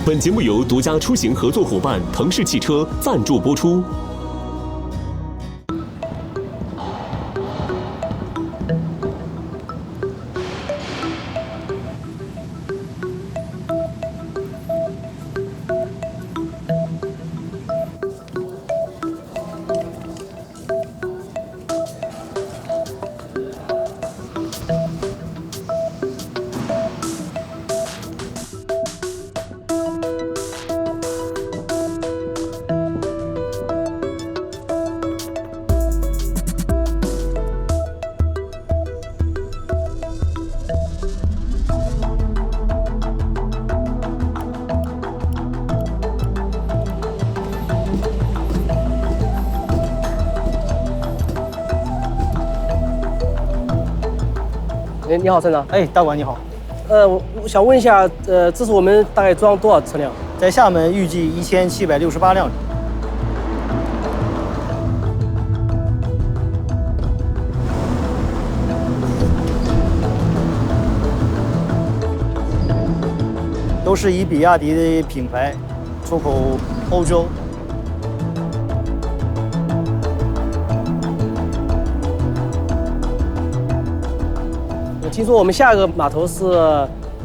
本节目由独家出行合作伙伴腾势汽车赞助播出。你好，站长。哎，大管你好。我想问一下，这是我们大概装多少车辆？在厦门预计1768辆。都是以比亚迪的品牌出口欧洲。听说我们下一个码头是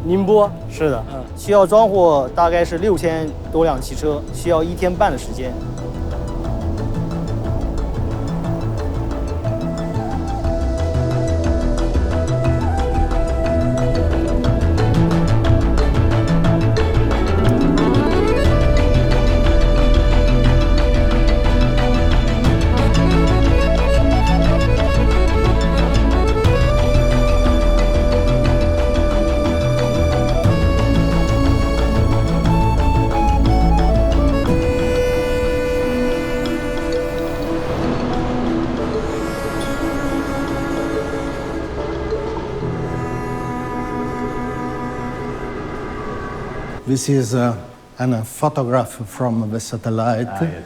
宁波。是的，需要装货大概是6000多辆汽车，需要1天半的时间。This is a photograph from the satellite. Yes.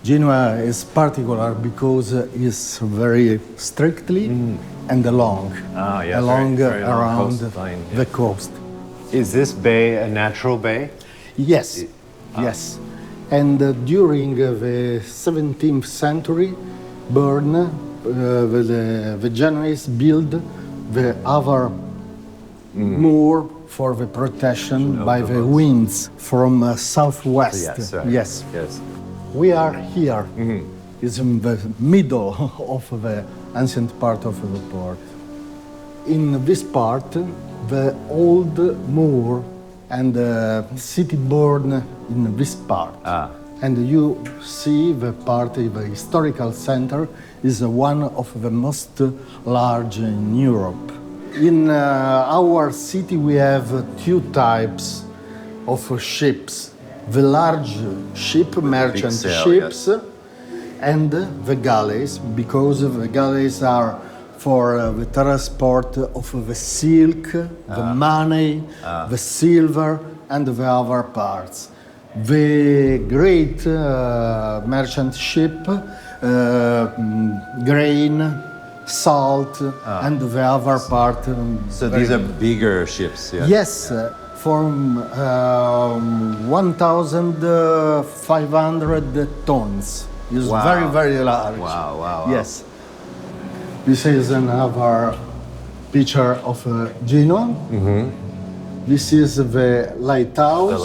Genoa is particular because it's very strictly and long, very around the coast. Is this bay a natural bay? Yes, yes. And during the 17th century, the Genoese built the other moor for the protection by the winds from southwest. Yes. We are here. It's in the middle of the ancient part of the port. In this part, the old moor and the city born in this part. And you see the part, the historical center, is one of the most large in Europe. In our city, we have two types of ships. The large ship, merchant ships, and the galleys, because the galleys are for the transport of the silk, the money, the silver, and the other parts. The great merchant ship, grain, salt, and the other part. So these are bigger ships, yeah? Yes, from 1,500 tons. It's very, very large. Wow. Yes. This is another picture of Genoa. This is the lighthouse,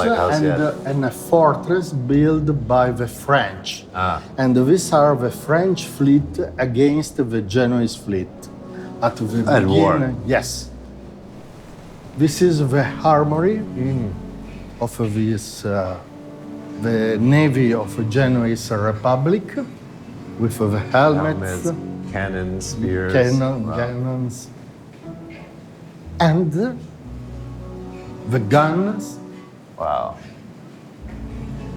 and a fortress built by the French. And these are the French fleet against the Genoese fleet. At the beginning, war. Yes. This is the armory of this, the navy of the Genoese Republic, with the helmets, cannons, spears, cannons, and the guns. Wow.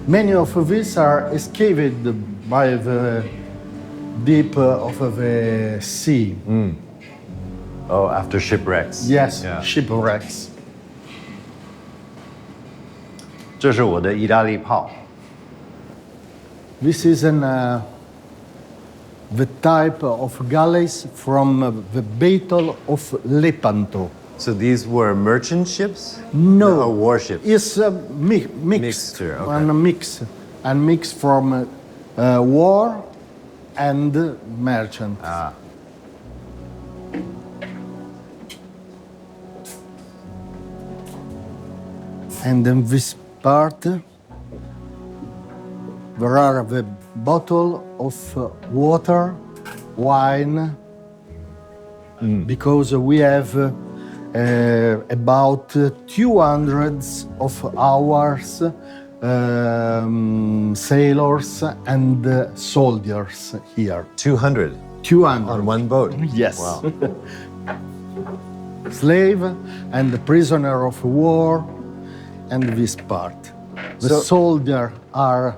Many of these are escaped by the deep of the sea. Oh, after shipwrecks. Yes, shipwrecks. 这是我的意大利炮。This is the type of galleys from the Battle of Lepanto. So these were merchant ships? No, Or warships? It's a mixed. Mixture, okay. A mix from war and merchant. Ah. And in this part, there are the bottle of water, wine, because we have about 200 of hours sailors and soldiers here. 200 200. on one boat? Yes. Wow. Slave and prisoner of war, and this part. The So- soldiers are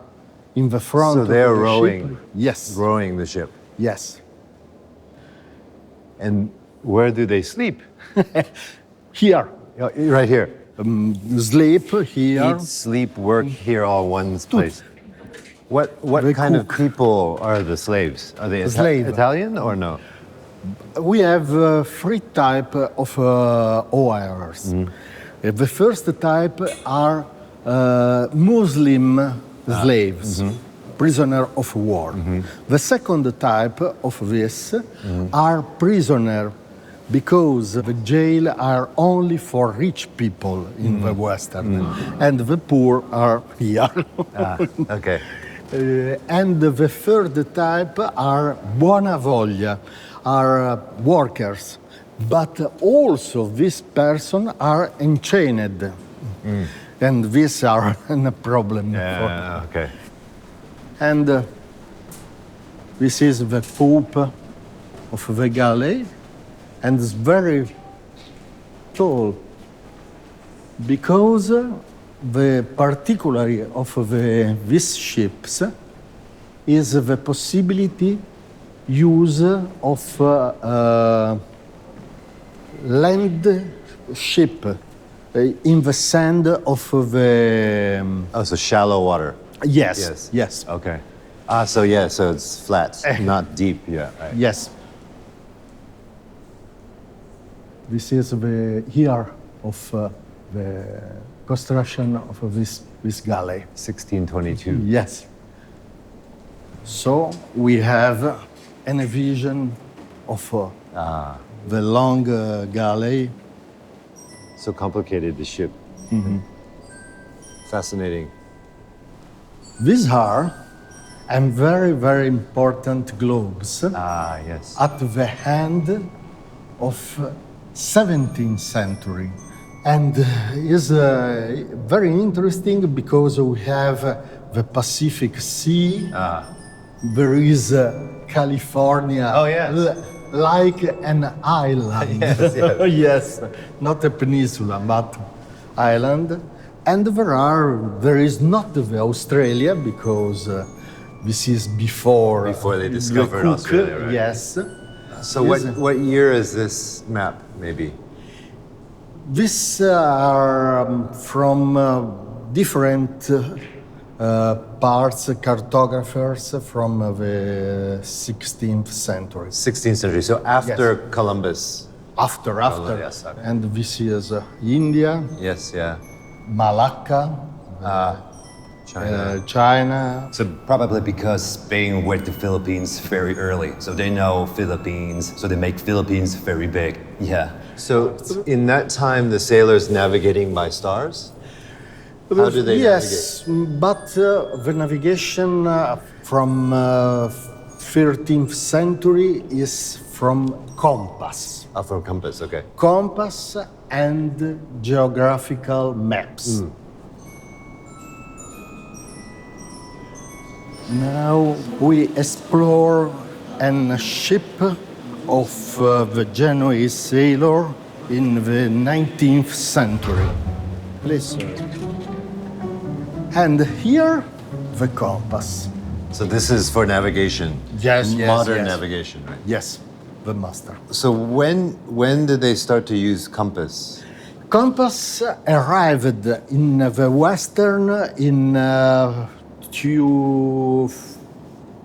in the front. So of they're the rowing. ship. Yes. Rowing the ship. Yes. And where do they sleep? Here. Oh, right here. Sleep here. Eat, sleep, work here, all one place. What They kind of cook. people are the slaves? Are they Slave. Italian or no? We have three types of owners. The first type are Muslim slaves, prisoner of war. The second type of this are prisoner because the jail are only for rich people in the Western, and the poor are here. Okay. And the third type are buona voglia, are workers. But also these persons are enchained. And these are a problem. Yeah, okay. And this is the poop of the galley, and it's very tall because the particularity of these ships is the possibility use of land ship in the sand of the Oh, so shallow water. yes. Okay. So it's flat, not deep. Yeah. Right. Yes. This is the year of the construction of this galley. 1622. Yes. So we have a vision of the long galley. So complicated, the ship. Fascinating. These are very, very important globes Ah, yes. at the end of 17th century. And is very interesting because we have the Pacific Sea. There is California. Oh, yes. Like an island. Yes, yes. Yes, not a peninsula, but island. And there is not the Australia because this is before They the discovered Cook. Australia, right? Yes. So what year is this map, maybe? These are from different parts, cartographers from the 16th century. 16th century. So after Columbus. After. Yes, okay. And this is India, Yes, yeah. Malacca, China. China. So probably because Spain went to Philippines very early. So they know Philippines, so they make Philippines very big. Yeah. So in that time, the sailors navigating by stars? How do they Yes, but the navigation from 13th century is from compass. navigate? From compass, okay. Compass and geographical maps. Now we explore a ship of the Genoese sailor in the 19th century. Listen. And here, the compass. So this is for navigation. Yes, Modern navigation, right? Yes, the master. So when did they start to use compass? Compass arrived in the Western in 12th,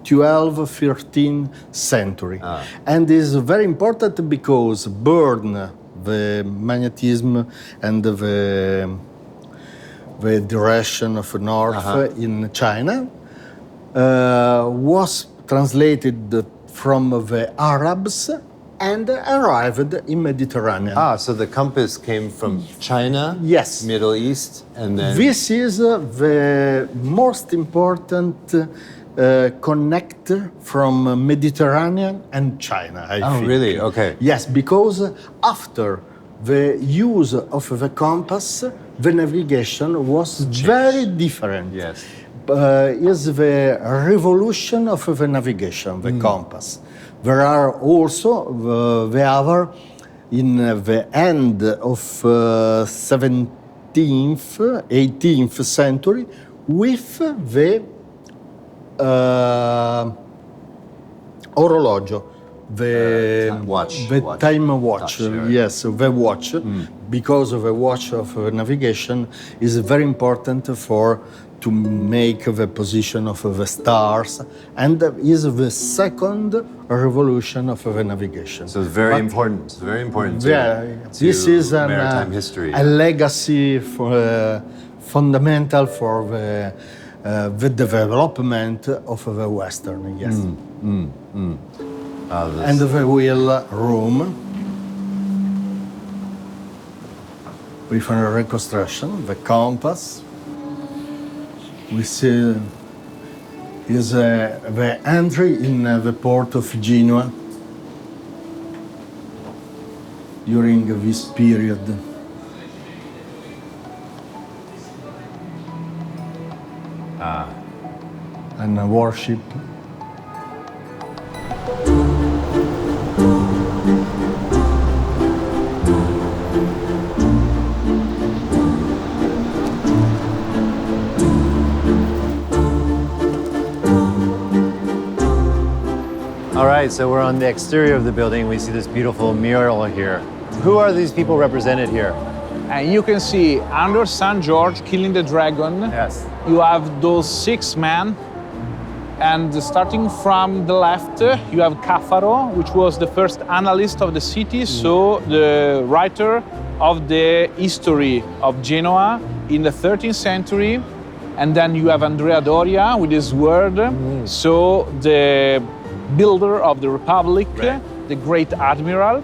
13th century. And is very important because born the magnetism and the direction of north in China, was translated from the Arabs and arrived in Mediterranean. So the compass came from China, Yes. Middle East, and then... This is the most important connector from Mediterranean and China, I think. really? Okay. Yes, because after the use of the compass, the navigation was very different. Yes. Is the revolution of the navigation, the compass. There are also the other in the end of 17th, 18th century with the orologio, the time watch. Yes, the watch, because the watch of navigation is very important to make the position of the stars, and is the second revolution of the navigation. So it's very important. It's very important to this is maritime history. a legacy fundamental for the development of the Western. Yes. And the wheel room with a reconstruction, the compass. We see is the entry in the port of Genoa during this period. And a warship. All right, so we're on the exterior of the building. We see this beautiful mural here. Who are these people represented here? And you can see under St. George killing the dragon. Yes. You have those 6 men. And starting from the left, you have Caffaro, which was the first analyst of the city, so the writer of the history of Genoa in the 13th century. And then you have Andrea Doria with his word, so the builder of the Republic, the great admiral.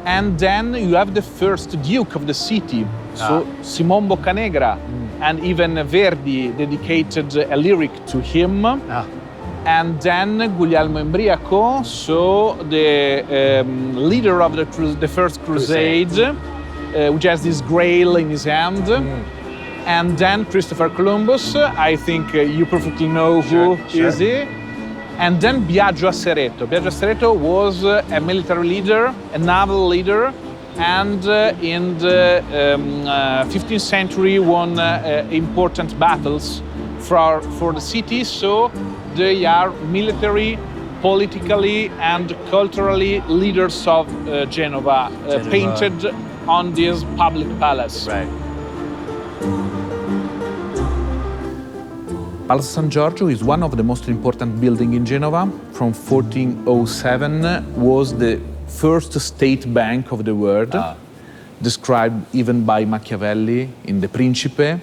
And then you have the first duke of the city, so Simon Boccanegra. And even Verdi dedicated a lyric to him. And then Guglielmo Embriaco, so the leader of the First Crusade, which has this grail in his hand. And then Christopher Columbus, I think you perfectly know who is he. And then Biagio Asseretto. Biagio Asseretto was a military leader, a naval leader, and in the 15th century won important battles for the city. So they are military, politically, and culturally leaders of Genova, painted on this public palace. Right. Palazzo San Giorgio is one of the most important buildings in Genova. From 1407 was the first state bank of the world, described even by Machiavelli in The Principe,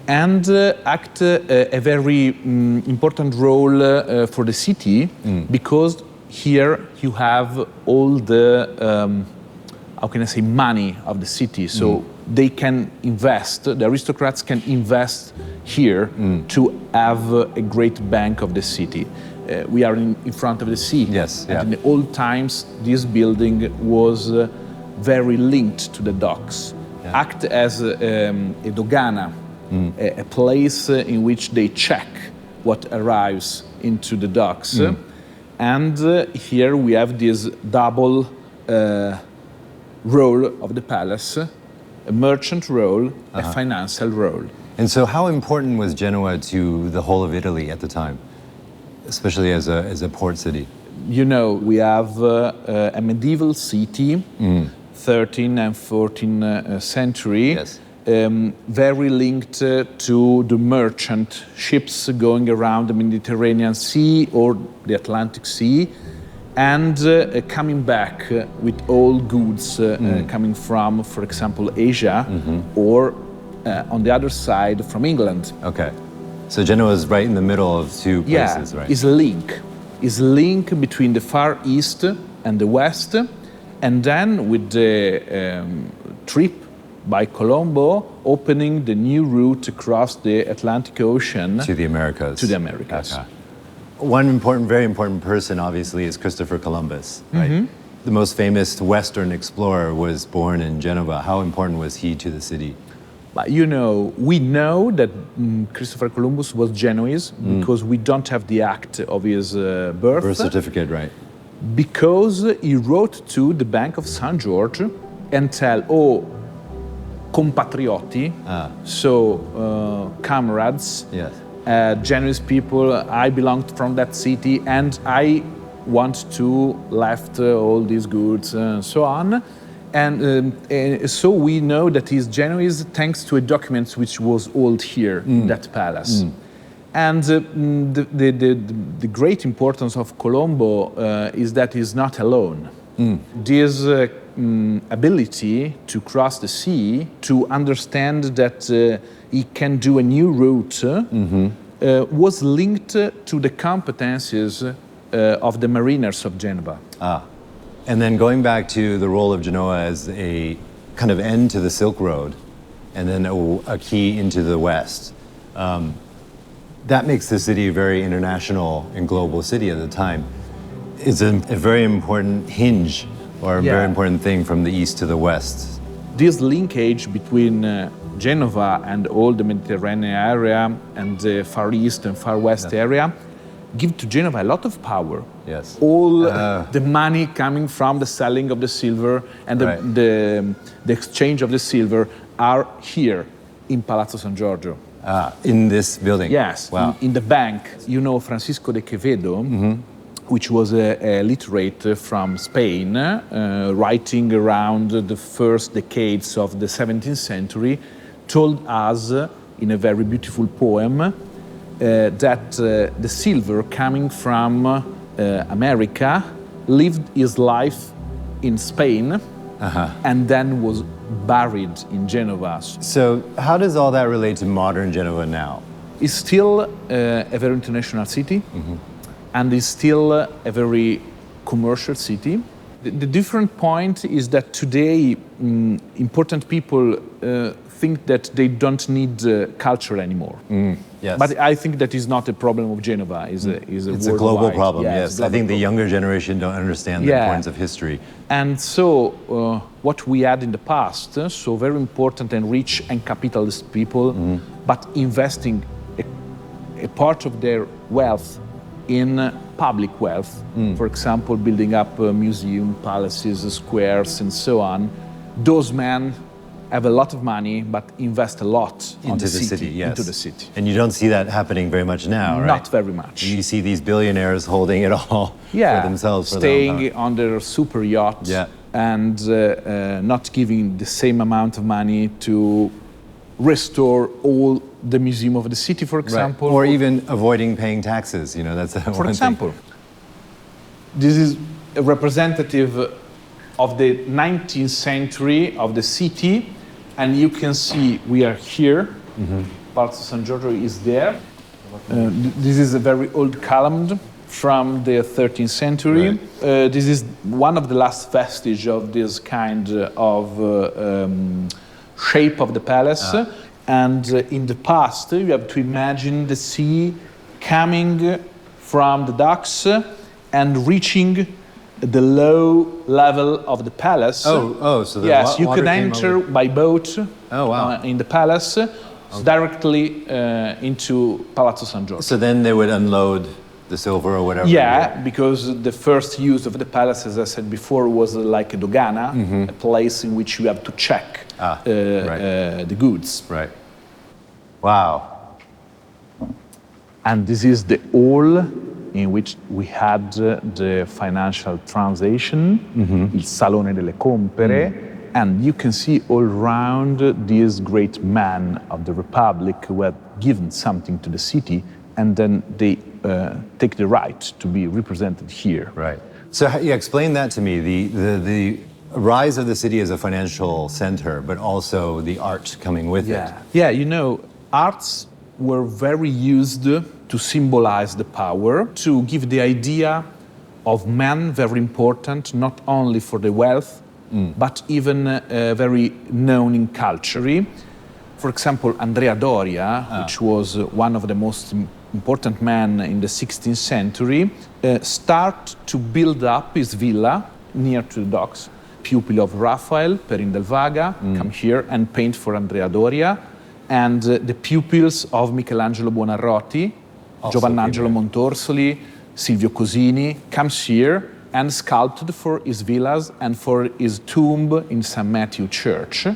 and act a very important role for the city because here you have all the, how can I say, money of the city. So they can invest, the aristocrats can invest here to have a great bank of the city. We are in front of the sea. Yes, and in the old times, this building was very linked to the docks. Act as a dogana, a place in which they check what arrives into the docks. And here we have this double role of the palace, a merchant role, a financial role. And so how important was Genoa to the whole of Italy at the time, especially as a port city? You know, we have a medieval city, 13th and 14th century, very linked to the merchant ships going around the Mediterranean Sea or the Atlantic Sea. and coming back with all goods coming from, for example, Asia, or on the other side from England. Okay. So Genoa is right in the middle of two places, right? It's a link. It's a link between the Far East and the West. And then with the trip by Colombo, opening the new route across the Atlantic Ocean. To the Americas. To the Americas. Okay. One important, very important person, obviously, is Christopher Columbus, right? The most famous Western explorer was born in Genova. How important was he to the city? But you know, we know that Christopher Columbus was Genoese because we don't have the act of his birth. Birth certificate, right? Because he wrote to the Bank of St. George and tell, compatrioti, so comrades, Yes. Genoese people, I belonged from that city and I want to left all these goods and so on. And so we know that he's Genoese thanks to a document which was held here in that palace. And the great importance of Colombo is that he's not alone. This ability to cross the sea, to understand that he can do a new route, was linked to the competencies of the mariners of Genova. And then going back to the role of Genoa as a kind of end to the Silk Road, and then a key into the West, that makes the city a very international and global city at the time. It's a very important hinge or a very important thing from the East to the West. This linkage between Genova and all the Mediterranean area and the Far East and Far West area give to Genova a lot of power. Yes. All the money coming from the selling of the silver and the exchange of the silver are here in Palazzo San Giorgio. In this building? Yes, Wow. in the bank. You know Francisco de Quevedo, which was a literate from Spain, writing around the first decades of the 17th century, told us in a very beautiful poem that the silver coming from America lived his life in Spain and then was buried in Genova. So how does all that relate to modern Genova now? It's still a very international city and it's still a very commercial city. The different point is that today important people think that they don't need culture anymore. Yes. But I think that is not a problem of Genova. It's a global problem, yes. I think the younger generation don't understand the importance of history. And so what we had in the past, so very important and rich and capitalist people, but investing a part of their wealth in public wealth, for example, building up museums, palaces, squares, and so on. Those men have a lot of money, but invest a lot Into the city, yes. Into the city. And you don't see that happening very much now, right? Not very much. You see these billionaires holding it all for themselves. For staying their own on their super yacht and not giving the same amount of money to restore all the museum of the city, for example. Or even avoiding paying taxes, that's for example. This is a representative of the 19th century of the city, and you can see we are here. Palazzo San Giorgio is there. This is a very old column from the 13th century. This is one of the last vestiges of this kind of shape of the palace. And in the past, you have to imagine the sea coming from the docks and reaching the low level of the palace. So the yes, you water could came enter over. by boat in the palace directly into Palazzo San Giorgio. So then they would unload the silver or whatever. Yeah, because the first use of the palace, as I said before, was like a dogana, a place in which you have to check the goods. Right. Wow. And this is the hall in which we had the financial transaction, il Salone delle Compere, and you can see all around these great men of the Republic who have given something to the city, and then they take the right to be represented here. Right. So you explain that to me, the rise of the city as a financial center, but also the art coming with it. Yeah, you know, arts were very used to symbolize the power, to give the idea of man very important, not only for the wealth, but even very known in culture. For example, Andrea Doria, which was one of the most important men in the 16th century, start to build up his villa near to the docks. Pupil of Raphael, Perin del Vaga, come here and paint for Andrea Doria. And the pupils of Michelangelo Buonarroti, Giovannangelo Montorsoli, Silvio Cosini, comes here and sculpted for his villas and for his tomb in St. Matthew Church.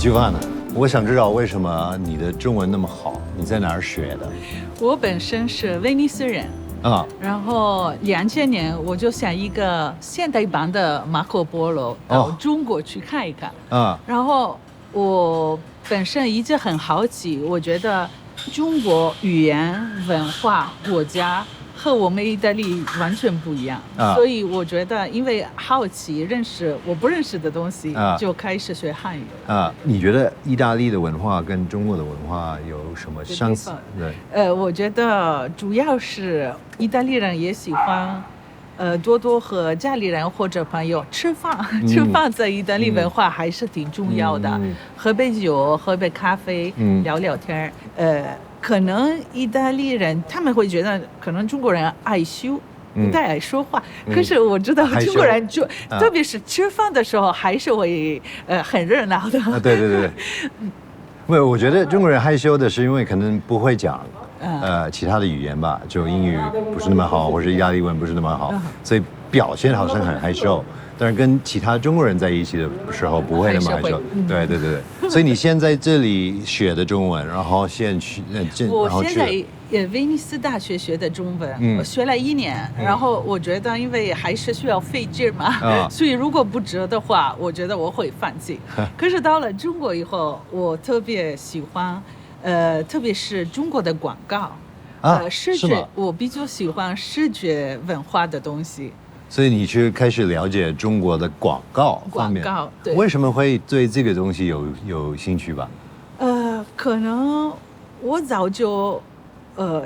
Giovanna，我想知道为什么你的中文那么好？你在哪儿学的？我本身是威尼斯人啊，然后2000年我就想一个现代版的马可波罗到中国去看一看啊。然后我本身一直很好奇，我觉得中国语言、文化、国家和我们意大利完全不一样，所以我觉得因为好奇认识我不认识的东西，就开始学汉语了。你觉得意大利的文化跟中国的文化有什么相似？对，我觉得主要是意大利人也喜欢，多多和家里人或者朋友吃饭，吃饭在意大利文化还是挺重要的，喝杯酒，喝杯咖啡，聊聊天，可能意大利人他们会觉得，可能中国人爱羞，不太爱说话。可是我知道中国人就，特别是吃饭的时候，还是会很热闹的。对对对。没有，我觉得中国人害羞的是因为可能不会讲其他的语言吧，就英语不是那么好，或者意大利文不是那么好，所以表现好像很害羞。但是跟其他中国人在一起的时候不会那么害羞。对对对对。所以你现在这里学的中文，然后现在我现在威尼斯大学学的中文，我学了1年，然后我觉得因为还是需要费劲嘛，所以如果不折的话，我觉得我会放弃。可是到了中国以后，我特别喜欢，特别是中国的广告，视觉，我比较喜欢视觉文化的东西。所以你去开始了解中国的广告方面，对，为什么会对这个东西有兴趣吧？可能我早就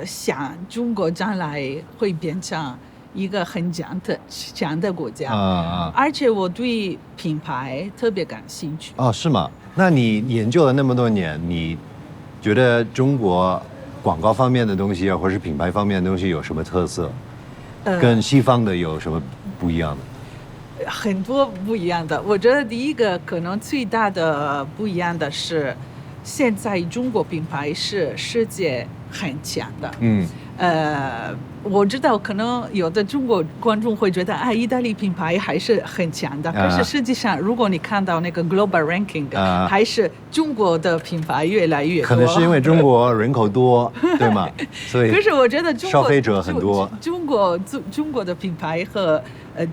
想中国将来会变成一个很强的国家，而且我对品牌特别感兴趣。是吗？那你研究了那么多年，你觉得中国广告方面的东西或是品牌方面的东西有什么特色？跟西方的有什么不一样的？很多不一样的。我觉得第一个可能最大的不一样的是，现在中国品牌是世界很强的。我知道可能有的中国观众会觉得，意大利品牌还是很强的。可是实际上，如果你看到那个 global ranking，还是中国的品牌越来越多。可能是因为中国人口多，对吗？所以可是我觉得消费者很多。中国的品牌和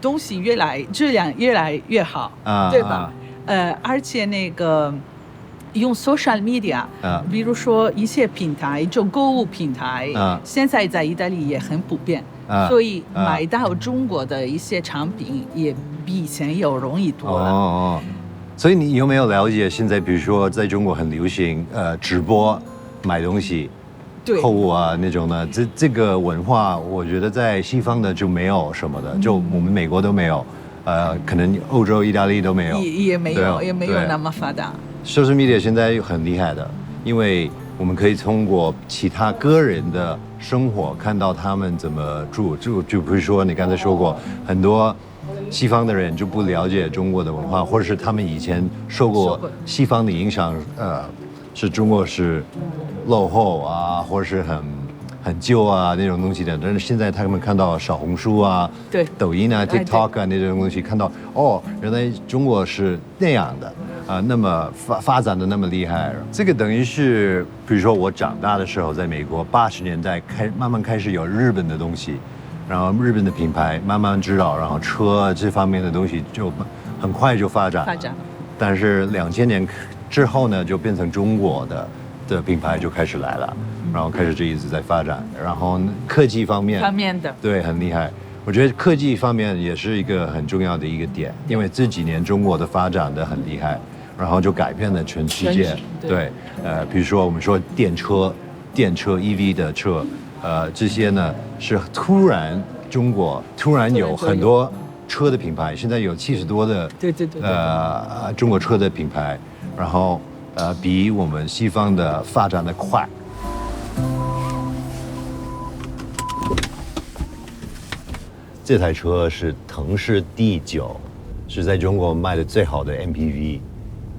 东西质量越来越好，对吧？而且那个。用 social media，比如说一些平台，就购物平台，现在在意大利也很普遍，所以买到中国的一些产品也比以前要容易多了。所以你有没有了解现在，比如说在中国很流行直播买东西、购物那种的，这个文化，我觉得在西方的就没有什么的，就我们美国都没有，可能欧洲、意大利都没有，也没有那么发达。social media 现在很厉害的，因为我们可以通过其他个人的生活看到他们怎么住，就比如说你刚才说过，很多西方的人就不了解中国的文化，或者是他们以前受过西方的影响，是中国是落后或者是很旧那种东西的，但是现在他们看到小红书抖音TikTok 那种东西，看到原来中国是那样的。那么发展的那么厉害。这个等于是，比如说我长大的时候，在美国80年代慢慢开始有日本的东西，然后日本的品牌慢慢知道，然后车这方面的东西就很快就发展。但是2000年之后呢，就变成中国的品牌就开始来了，然后开始就一直在发展。然后科技方面的，对，很厉害。我觉得科技方面也是一个很重要的一个点，因为这几年中国的发展的很厉害，然后就改变了全世界。对，比如说我们说电车 EV 的车，这些呢是突然中国突然有很多车的品牌，现在有70多的中国车的品牌，然后比我们西方的发展的快。这台车是腾势 D9，是在中国卖的最好的 MPV。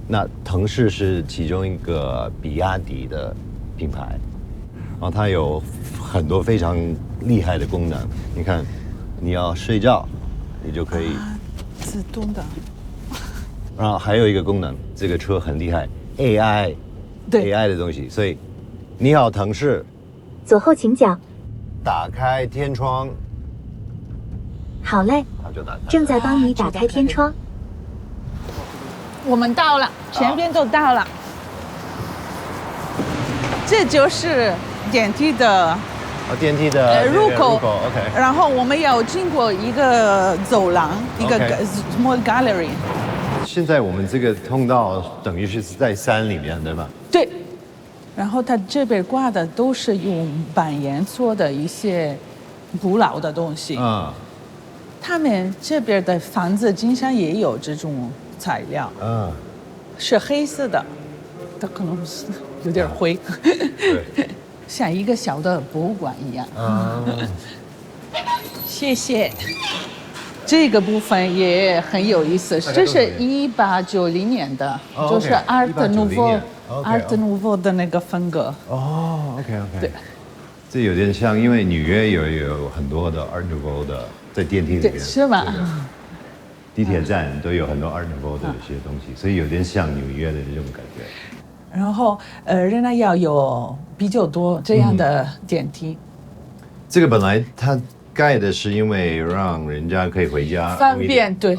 那腾势是其中一个比亚迪的品牌，然后它有很多非常厉害的功能。你看，你要睡觉，你就可以自动的。然后还有一个功能，这个车很厉害 ，AI 的东西。所以，你好，腾势，左后请讲。打开天窗。好嘞，正在帮你打开天窗。我们到了，前边就到了。这就是电梯的入口。OK。然后我们要经过一个走廊，一个 small gallery。现在我们这个通道等于是在山里面，对吧？对。然后它这边挂的都是用板岩做的一些古老的东西。他们这边的房子经常也有这种材料，是黑色的，它可能是有点灰，像一个小的博物馆一样。谢谢。这个部分也很有意思，这是1890年的，就是 Art Nouveau 的那个风格。OK。对，这有点像，因为纽约有很多的 Art Nouveau 的。在电梯里面是吗？地铁站都有很多 Art Nouveau 的一些东西，所以有点像纽约的这种感觉。然后热那亚有比较多这样的电梯。这个本来它盖的是因为让人家可以回家方便，对，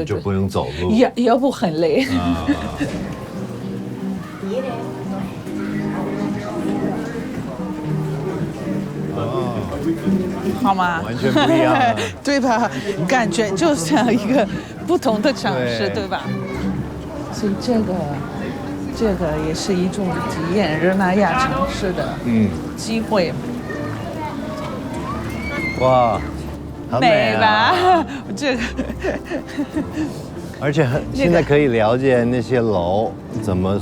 就不用走路，要不很累。好吗？完全不一样，对吧？感觉就像一个不同的城市，对吧？所以这个也是一种体验热那亚城市的机会。哇，很美吧？这个，而且现在可以了解那些楼怎么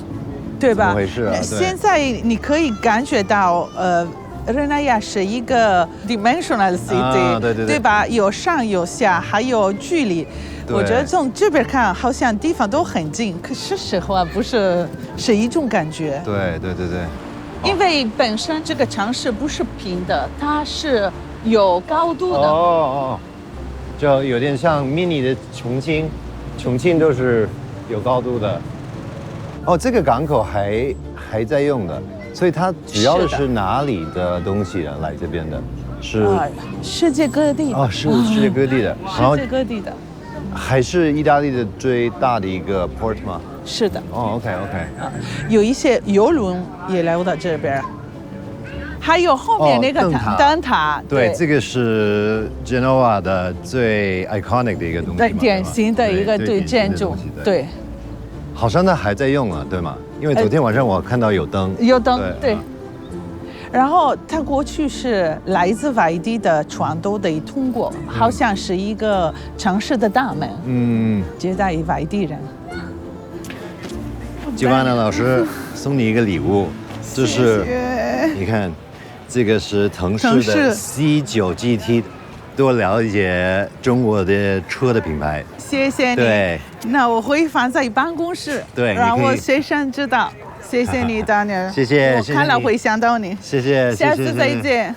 回事啊？现在你可以感觉到热那亚是一个 dimensional city，对吧？有上有下，还有距离。我觉得从这边看，好像地方都很近，可是实话不是一种感觉。对。因为本身这个城市不是平的，它是有高度的。就有点像 mini 的重庆都是有高度的。这个港口还在用的。所以它主要是哪里的东西来这边的？是世界各地是世界各地的，世界各地的，还是意大利的最大的一个 port 吗？是的。OK。有一些邮轮也来到这边，还有后面那个灯塔。对，这个是 Genoa 的最 iconic 的一个东西，对，典型的一个建筑，对。好像它还在用啊，对吗？因为昨天晚上我看到有灯，对。然后它过去是来自外地的船都得通过，好像是一个城市的大门，接待外地人。吉瓦纳老师送你一个礼物，这是你看，这个是腾势的 C9 GT， 多了解中国的车的品牌。谢谢你。对，那我会放在办公室，对，让我随身知道。谢谢你，Daniel。谢谢。我看了会想到你。谢谢。下次再见。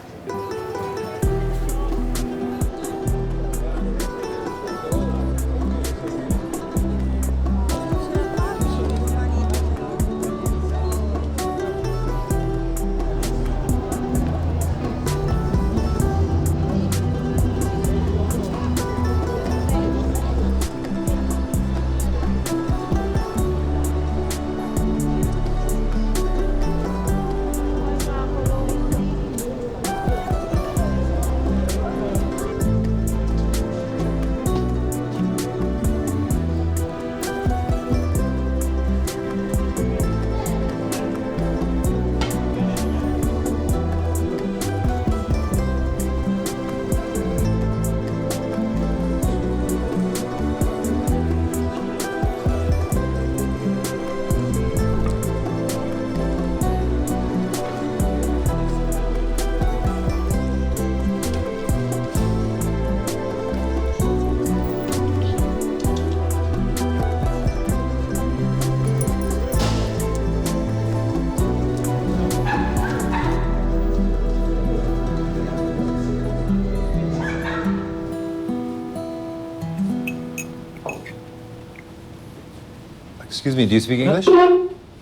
Excuse me, do you speak English?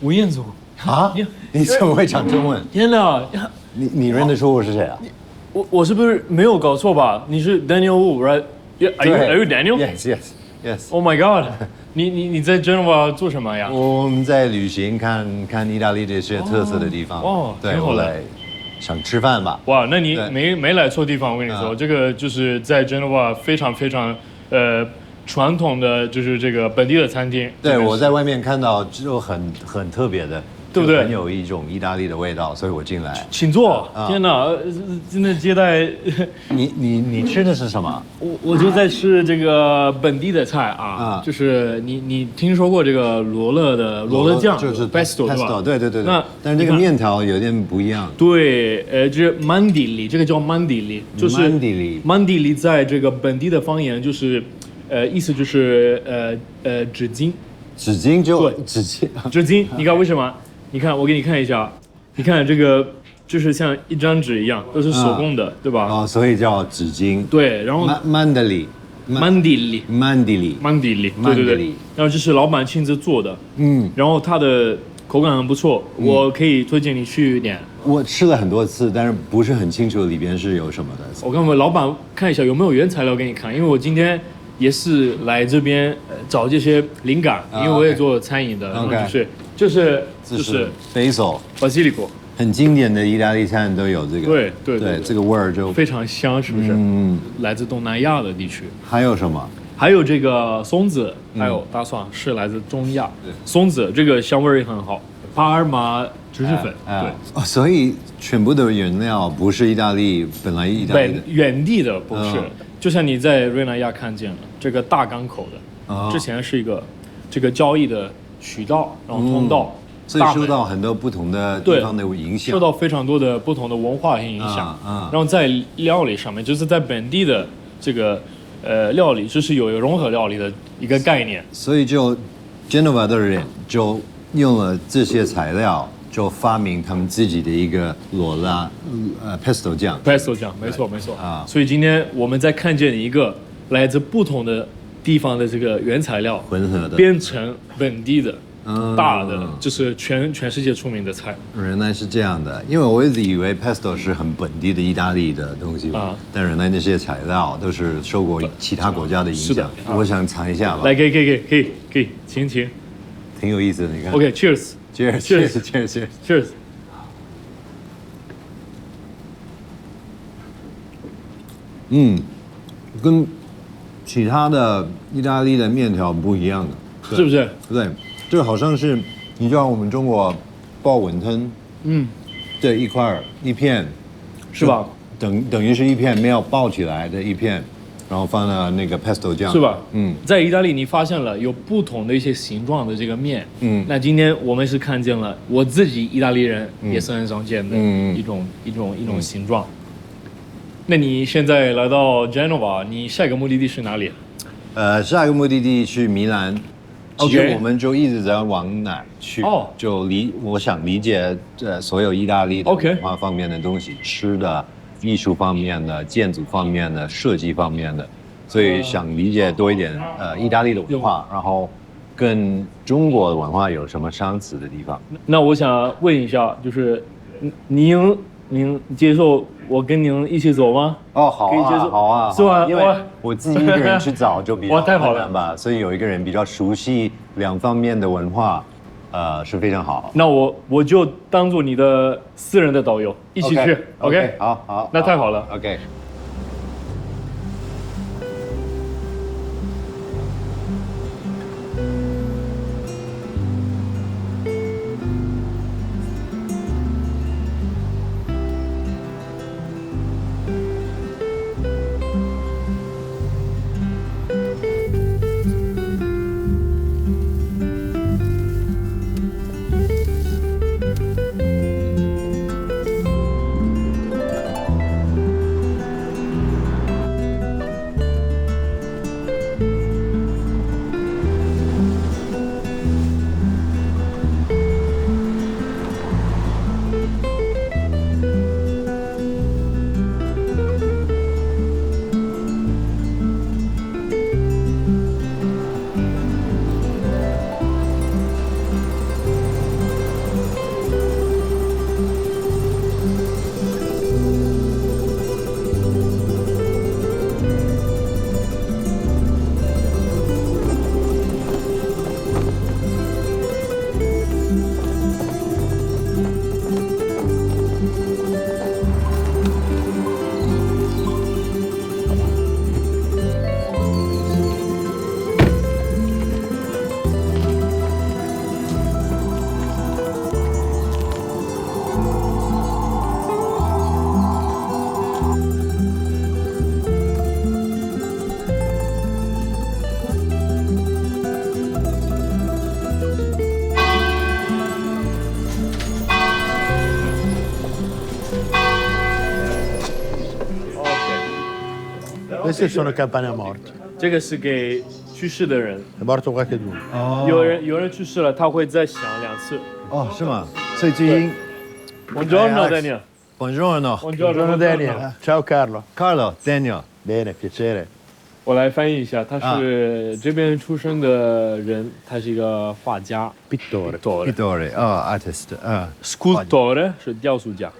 吴彦祖啊？你怎么会讲中文？天哪！你认得出我是谁啊？我是不是没有搞错吧？你是 Daniel Wu, right? Are you Daniel? Yes. Oh my God! 你在 Genova 做什么呀？我们在旅行，看意大利这些特色的地方。对，挺好的。我来想吃饭吧。哇，那你没来错地方，我跟你说，这个就是在 Genova 非常传统的，就是这个本地的餐厅。对，我在外面看到就很特别的，对不对？很有一种意大利的味道，所以我进来。请坐。天哪，真的接待。你吃的是什么？我就在吃这个本地的菜啊，就是你听说过这个罗勒酱，就是 pesto 对吧？对。那但是这个面条有点不一样。对，就是 mandili， 这个叫 mandili， 就是 mandili 在这个本地的方言就是。意思就是纸巾，纸巾就对，纸巾，你看为什么？你看我给你看一下，你看这个就是像一张纸一样，都是手工的，对吧？所以叫纸巾。对，然后 mandili， 对，然后这是老板亲自做的，然后它的口感很不错，我可以推荐你去点。我吃了很多次，但是不是很清楚里边是有什么的。我看老板看一下有没有原材料给你看，因为我今天。也是来这边找这些灵感，因为我也做餐饮的，然后就是 basilico， 很经典的意大利餐都有这个，对，这个味儿就非常香，是不是？来自东南亚的地区。还有什么？还有这个松子，还有大蒜，是来自中亚。松子这个香味也很好，帕尔马芝士粉，对。所以全部的原料不是意大利本来意大利的原地的不是。就像你在瑞纳亚看见了这个大港口的，之前是一个这个交易的渠道，然后通道，所以受到很多不同的地方的影响，受到非常多的不同的文化影响。然后在料理上面，就是在本地的这个料理，就是有融合料理的一个概念。所以就 Genova 的人就用了这些材料。就发明他们自己的一个罗拉pesto 酱，没错啊。所以今天我们在看见一个来自不同的地方的这个原材料混合的，变成本地的大的，就是全世界出名的菜。原来是这样的，因为我一直以为 pesto 是很本地的意大利的东西但原来那些材料都是受过其他国家的影响。我想尝一下吧。来，可以，请，挺有意思的，你看。OK，cheers。Cheers。跟其他的意大利的面条不一样的，是不是？对，就好像是你知道我们中国包馄饨，对，一片，是吧？等于是一片没有包起来的一片。然后放了那个 pesto 酱，是吧？在意大利你发现了有不同的一些形状的这个面，那今天我们是看见了我自己意大利人也是很少见的一种形状。那你现在来到 Genova， 你下一个目的地是哪里？下一个目的地去米兰。其实我们就一直在往哪去？就我想理解所有意大利的文化方面的东西，吃的。艺术方面的、建筑方面的、设计方面的，所以想理解多一点意大利的文化，然后跟中国的文化有什么相似的地方？那我想问一下，就是您接受我跟您一起走吗？好啊，是吧？因为我自己一个人去找就比较困难吧，所以有一个人比较熟悉两方面的文化。是非常好。那我就当做你的私人的导游，一起去。OK， 好，那太好了。OK。Queste sono campane a morte. 这个是给去世的人， È morto qualcuno. 有人去世了，他会再响2次。哦，是吗？所以最近 Buongiorno Daniel。 Buongiorno。 Buongiorno Daniel. Ciao Carlo. Carlo Daniel。 Bene, piacere. 我来翻译一下，他是这边出生的人，他是一个画家 Pittore. Pittore， artist， scultore 是雕塑家。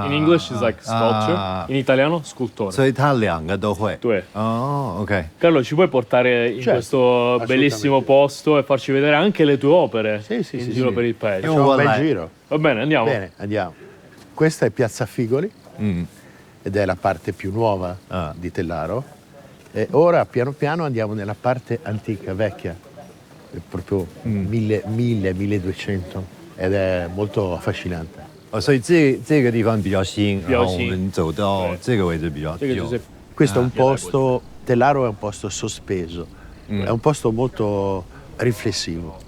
In English is like sculpture, in italiano scultore. 所以他2个都会。对。哦 ，OK。 Carlo, ci puoi portare in questo bellissimo posto e farci vedere anche le tue opere in giro per il paese? Facciamo un bel giro. Va bene, andiamo. Bene, andiamo. Questa è Piazza Figoli ed è la parte più nuova di Tellaro. E ora piano piano andiamo nella parte antica, vecchia, proprio 1200 ed è molto affascinante. 所以这个地方比较新，然后我们走到这个位置比较久。 Questo è un posto, Tellaro è un posto sospeso, è un posto molto riflessivo.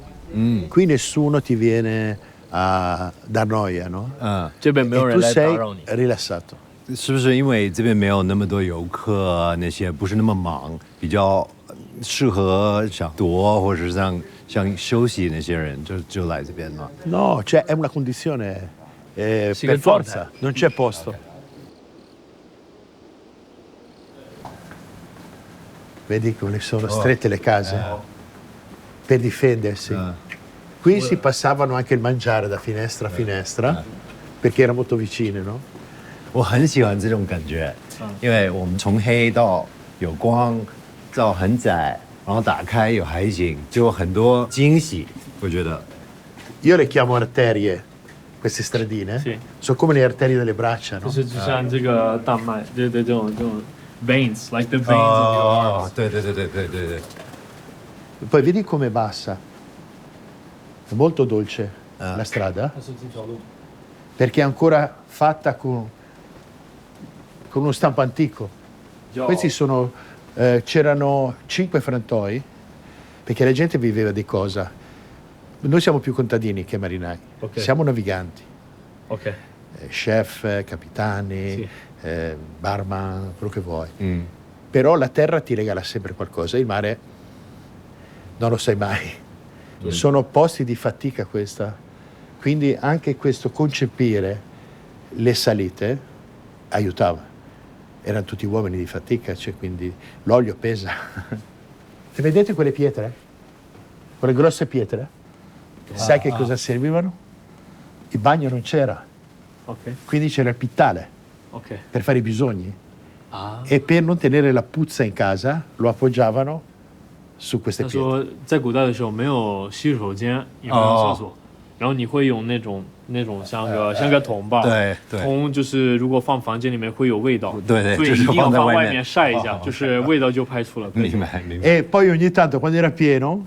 Qui nessuno ti viene a dar noia, no? E tu sei rilassato. 是不是因为这边没有那么多游客，那些不是那么忙，比较适合想躲或者是想休息那些人就来这边吗？ No, cioè è una condizione per forza, non c'è posto. Vedi come sono strette le case per difendersi. Qui si passavano anche il mangiare da finestra a finestra perché era molto vicine, no? 我很喜欢这种感觉，因为我们从黑到有光，到很窄，然后打开有海景，就有很多惊喜。我觉得。Io le chiamo arterie, queste stradine. Sì. Sono come le arterie delle braccia, no? 就是像这个大脉，对这种 veins, like the veins of your arms. 对。 Poi vedi com'è bassa. È molto dolce la strada. Perché è ancora fatta con uno stampo antico. Questi sono, c'erano 5 frantoi, perché la gente viveva di cosa? Noi siamo più contadini che marinai, siamo naviganti. Chef, capitani, barman, quello che vuoi. Però la terra ti regala sempre qualcosa, il mare non lo sai mai. Sono posti di fatica questa. Quindi anche questo concepire le salite aiutava. Erano tutti uomini di fatica, cioè quindi l'olio pesa. E vedete quelle pietre? Quelle grosse pietre? Sai che cosa servivano? Il bagno non c'era. Quindi c'era il pittale per fare i bisogni. E per non tenere la puzza in casa lo appoggiavano su queste pietre. 他说，在古代的时候没有洗手间，也没有厕所。然后你会用那种像个桶吧，对，桶就是如果放房间里面会有味道，对，所以一定要放外面晒一下，就是味道就排出了。明白。E poi ogni tanto quando era pieno,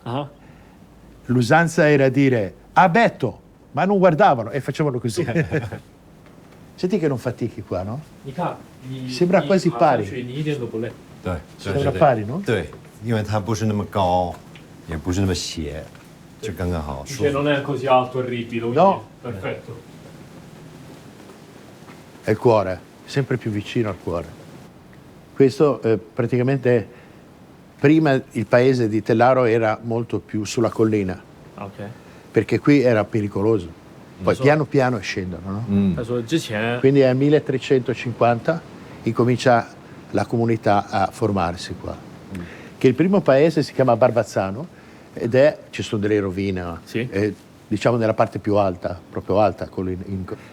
l'usanza era dire abbetto, ma non guardavano e facevano così. Senti che non fatichi qua, no? Sembra quasi pari. 你一点都不累。对 Sembra pari, no? 对，因为它不是那么高，也不是那么斜。 就刚刚好。Che non è così alto e ripido. No. Perfetto. È il cuore, sempre più vicino al cuore. Questo praticamente prima il paese di Tellaro era molto più sulla collina. Perché qui era pericoloso. Poi piano piano scendono, no? Quindi nel 1350 incomincia la comunità a formarsi qua. Che il primo paese si chiama Barbazzano. Ci sono delle rovine, diciamo nella parte più alta, proprio alta,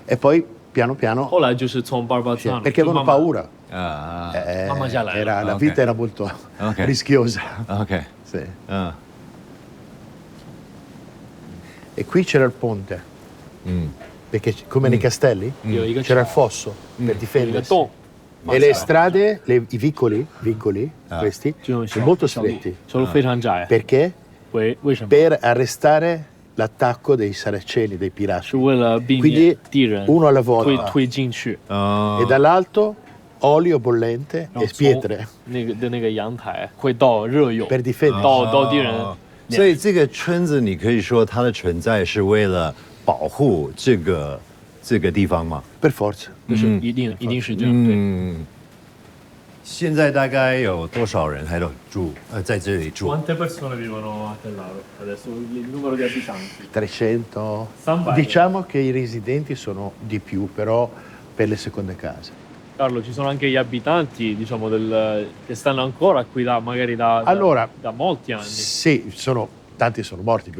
e poi piano piano. Perché avevano paura. La vita era molto rischiosa. Sì. E qui c'era il ponte, perché come nei castelli c'era il fosso per difendersi. E le strade, i vicoli, questi, sono molto stretti. Perché? Per arrestare l'attacco dei saraceni, dei pirati. Quindi uno alla volta. E dall'alto olio bollente e pietre. Per difendere. 所以这个村子，你可以说它的存在是为了保护这个地方吗？ Per forza. 就是一定是这样。对。现在大概有多少人还住在这里住 Quante persone vivono a Tellaro adesso? Il numero di abitanti? 300. Samba. Diciamo che i residenti sono di più, però per le seconde case. Carlo, ci sono anche gli abitanti, diciamo, che stanno ancora qui magari da molti anni. Sì, tanti sono morti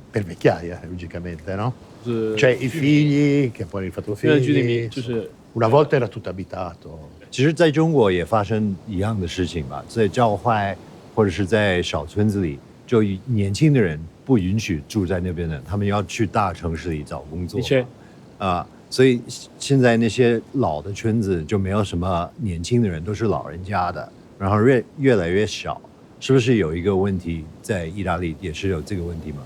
per vecchiaia, logicamente, no? Cioè i figli che poi hanno fatto figli. Una volta era tutto abitato. 其实在中国也发生一样的事情吧，在教会或者是在小村子里，就年轻的人不允许住在那边的，他们要去大城市里找工作。的确，所以现在那些老的村子就没有什么年轻的人，都是老人家的，然后越来越少，是不是有一个问题在意大利也是有这个问题吗？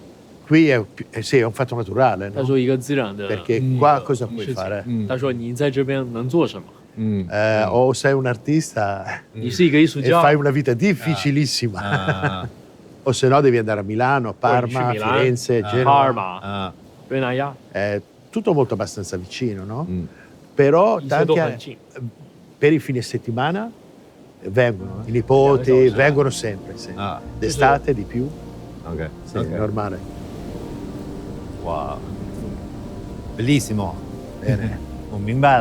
Qui sì, è un fatto naturale, no? 他说一个自然的 Perché qua cosa puoi fare? 他说你在这边能做什么？ O sei un artista 你是一个艺术 e 家， fai una vita difficilissima. O se no devi andare a Milano, Parma, Firenze, Genova. Parma, Venezia. È tutto molto abbastanza vicino, no? Però tanti per i fine settimana vengono, i nipoti vengono sempre, sì. D'estate di più. Ok, sì, è normale. Wow, bellissimo. Bene, 我明白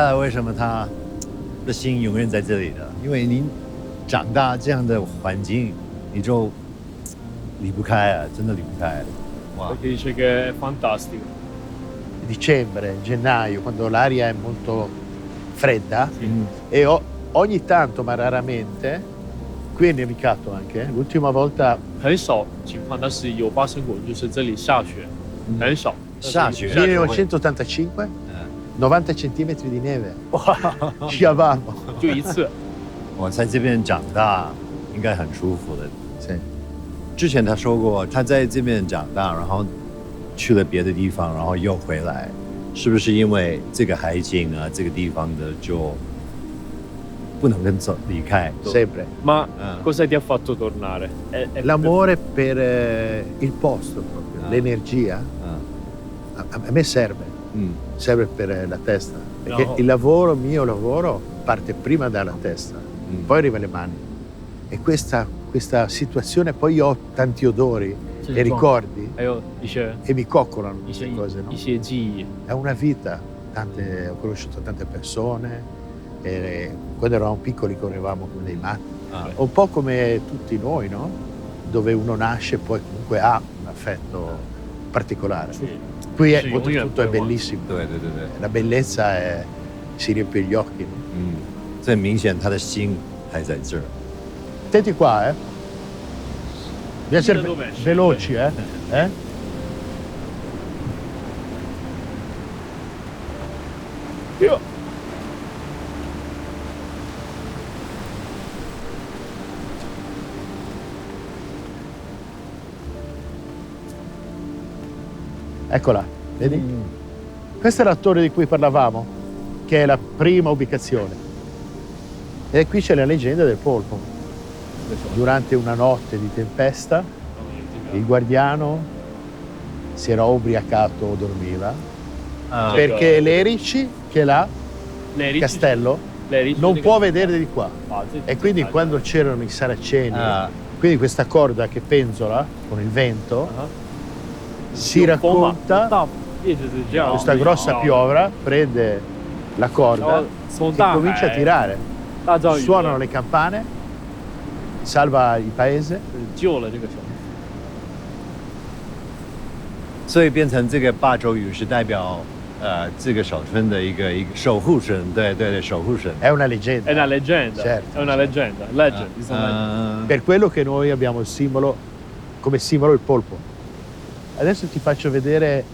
了为什么他的心永远在这里的，因为您长大这样的环境，你就离不开啊，真的离不开。哇 Perché dice che è fantastico. Dicembre, gennaio, quando l'aria è molto fredda e ogni tanto, ma raramente, qui è nevicato anche. L'ultima volta 很少情况，但是有发生过，就是这里下雪，很少。下雪。 1985, 90 centimetri di neve. Sciavamo. 就一次。我在这边长大，应该很舒服的。sì. 之前他说过，他在这边长大，然后去了别的地方，然后又回来，是不是因为这个海景啊，这个地方的就不能离开？ Sempre. Ma cosa ti ha fatto tornare? L'amore per il posto proprio, l'energia. A me serve. Serve per la testa. Perché il mio lavoro parte prima dalla testa, poi arriva alle mani. E questa situazione, poi io ho tanti odori e ricordi e mi coccolano queste cose, no? È una vita. Ho conosciuto tante persone e quando eravamo piccoli correvamo come dei matti. Un po' come tutti noi, no? Dove uno nasce e poi comunque ha un affetto particolare. Qui oltretutto è bellissimo. La bellezza si riempie gli occhi. 这很明显，他的心还在这儿。 Attenti qua, eh? Bisogna essere veloci, eh? Io. Eccola, vedi? Questa è la torre di cui parlavamo, che è la prima ubicazione. E qui c'è la leggenda del polpo. Durante una notte di tempesta, il guardiano si era ubriacato o dormiva, perché l'Erici, che è là, il castello, non può vedere di qua. E quindi quando c'erano i saraceni, quindi questa corda che penzola con il vento, si racconta questa grossa piovra, prende la corda e comincia a tirare. Suonano le campane, salva il paese. 所以变成这个霸州语是代表这个小村的一个守护神，对，守护神。 È una leggenda. È una leggenda. Certo. È una leggenda. Legend. Per quello che noi abbiamo il simbolo, come simbolo il polpo. Adesso ti faccio vedere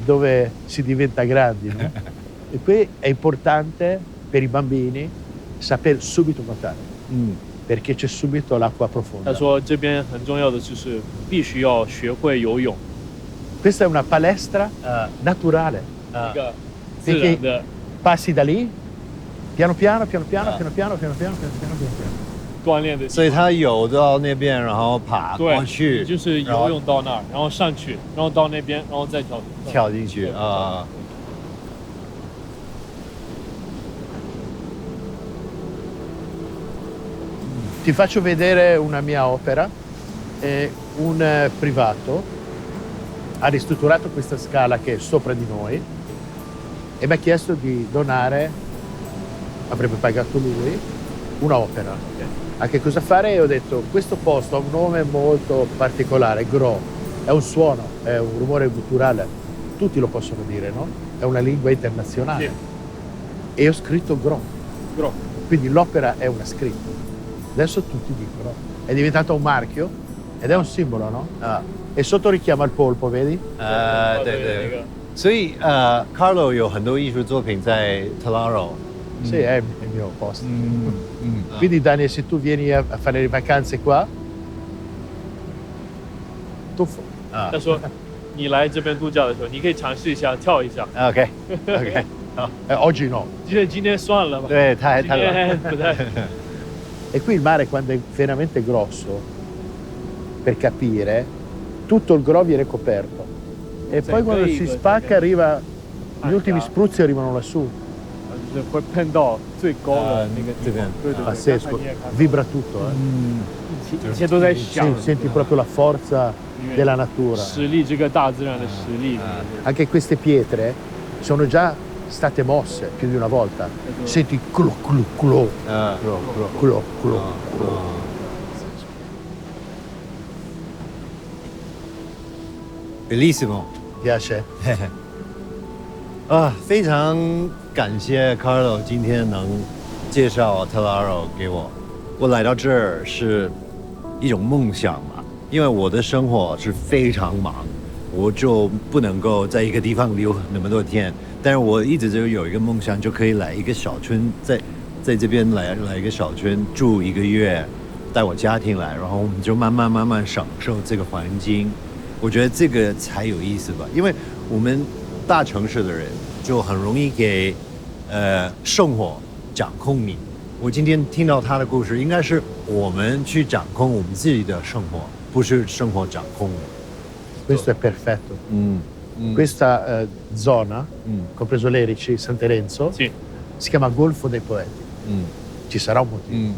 dove si diventa grandi, no? E qui è importante per i bambini saper subito nuotare, perché c'è subito l'acqua profonda. 他说这边很重要的就是必须要学会游泳。 Questa è una palestra naturale. Perché passi da lì, piano piano. 所以他游到那边，然后爬过去，对，就是游泳到那儿，然后上去，然后到那边，然后再跳进去啊。Ti faccio vedere una mia opera. Un privato ha ristrutturato questa scala che è sopra di noi e mi ha chiesto di donare, avrebbe pagato lui, un'opera. A che cosa fare? E ho detto, questo posto ha un nome molto particolare, Gro, è un suono, è un rumore gutturale, tutti lo possono dire, no? È una lingua internazionale. Sì. E ho scritto Gro. Gro. Quindi l'opera è una scritta. Adesso tutti dicono, è diventato un marchio ed è un simbolo, no? E sotto richiama il polpo, vedi? 对。所以Carlo 有很多艺术作品在 Tellaro。Sì, è il mio posto. Quindi Daniel, se tu vieni a fare le vacanze qua, tuffo. 他说，你来这边度假的时候，你可以尝试一下跳一下。OK， 好。Oggi no. 今天算了吧。对，太冷。不太。E qui il mare, quando è veramente grosso, per capire, tutto il gro viene coperto. E poi quando si spacca arriva, gli ultimi spruzzi arrivano lassù. Pazzesco, vibra tutto. Senti proprio la forza della natura. Anche queste pietre sono già state mosse più di una volta. Senti clo clo clo clo clo clo. Bellissimo. Piace? 非常感谢 Carlo 今天能介绍 Tellaro 给我。我来到这儿是一种梦想嘛，因为我的生活是非常忙，我就不能够在一个地方留那么多天。但是我一直就有一个梦想，就可以来一个小村，在这边来一个小村住1个月，带我家庭来，然后我们就慢慢享受这个环境。我觉得这个才有意思吧，因为我们大城市的人就很容易给生活掌控你。我今天听到他的故事，应该是我们去掌控我们自己的生活，不是生活掌控我。Questo è perfetto. Questa zona, compreso l'Erici, San Terenzo, si chiama Golfo dei Poeti. Ci sarà un motivo.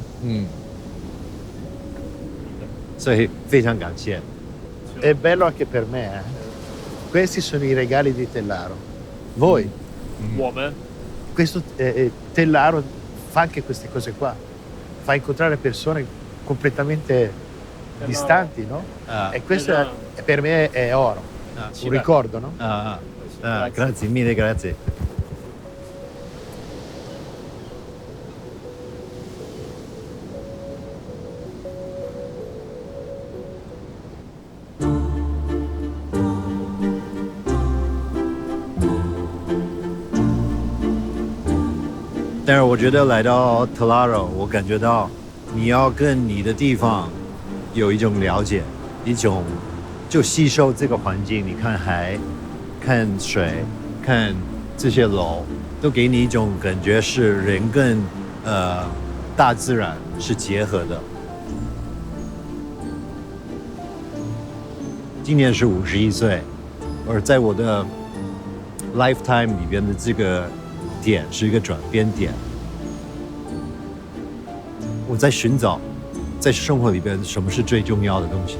所以非常感谢。È bello anche per me, eh? Questi sono i regali di Tellaro. Voi. Questo Tellaro fa anche queste cose qua. Fa incontrare persone completamente distanti, no? E questo per me è oro. Un ricordo, no? Grazie mille, grazie. Tellaro 但是我觉得来到 Tellaro， 我感觉到你要跟你的地方有一种了解，一种就吸收这个环境。你看海，看水，看这些楼，都给你一种感觉是人跟大自然是结合的。今年是51岁，而在我的 lifetime 里边的这个点是一个转变点。我在寻找，在生活里边什么是最重要的东西。